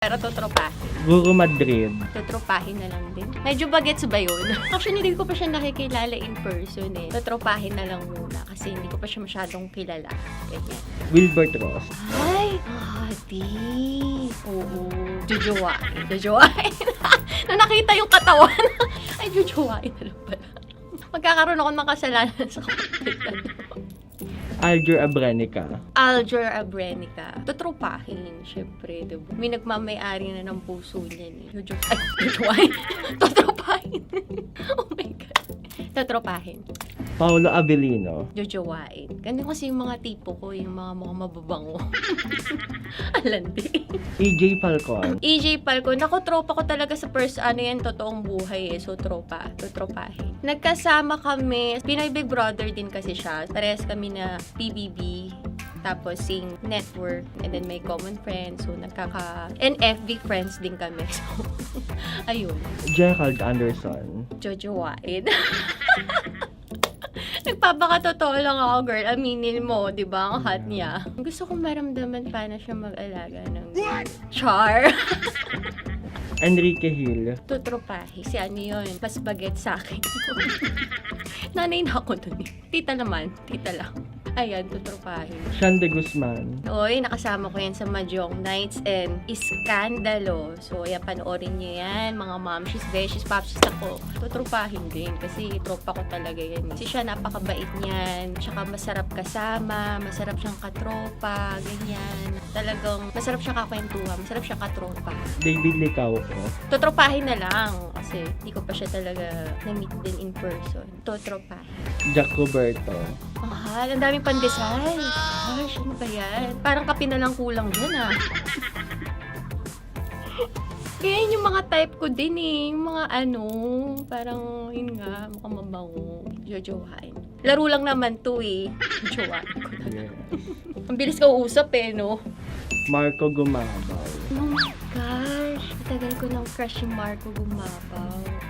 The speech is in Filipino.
Pero tutropahin. Guru Madrid. Tutropahin na lang din. Medyo bagets ba yun? Actually, hindi ko pa siya nakikilala in person eh. Tutropahin na lang muna kasi hindi ko pa siya masyadong kilala. Ganyan. Wilbert Ross. Ay! Di. Oo. Jujuwain. Jujuwain. Nung nakita yung katawan. Ay, jujuwain na lang pala. Magkakaroon ako ng kasalanan sa kapatid. Alger Abrenica. Alger Abrenica. Tutropahin, syempre, diba? May nagmamayari na ng puso niya ni. Jujuwain. Tutropahin. Oh my God. Tutropahin. Paolo Avellino. Jojowain. Ganun kasi yung mga tipo ko, yung mga mababango. Alandi. EJ Falcon. EJ Falcon, naku, tropa ko talaga sa yan, totoong buhay eh. So, tutropahin. Nagkasama kami, Pinoy Big Brother din kasi siya. Parehas kami na PBB, tapos sing network, and then may common friends. So, and FB friends din kami. So, ayun. Gerald Anderson. Jojowain. Nagpapakatotoo lang ako, girl. Aminin mo, di ba? Ang hot niya. Gusto kong maramdaman paano siya mag-alaga ng char. Enrique Hill. Tutropahi. Si ano yun? Mas baget sa akin. Nanay na ako dun eh. Tita naman. Tita lang. Ayan, tutropahin. Sean de Guzman. Oy, nakasama ko yan sa Mahjong Nights and Iskandalo. So, ayan, panoorin niyo yan. Mga momshies, beshies, popshies ako. Tutrupahin din kasi tropa ko talaga yan. Kasi siya napakabait niyan. Tsaka masarap kasama, masarap siyang katropa, ganyan. Talagang masarap siyang kakwentuhan, masarap siyang katropa. David Licauco. Tutropahin na lang kasi hindi ko pa siya talaga na-meet din in person. Tutropahin. Jack Roberto. Mahal, ang daming pandesal. Gosh, ano ba yan? Parang kape na lang kulang dyan ah. Ganyan yung mga type ko din eh. Yung mga parang yun nga, mukhang mabango. Jojowain. Laro lang naman to eh. Jojowain ko na. Yes. Ang bilis ka uusap eh, no? Marco Gumabaw. Oh my gosh, matagal ko ng crush yung Marco Gumabaw.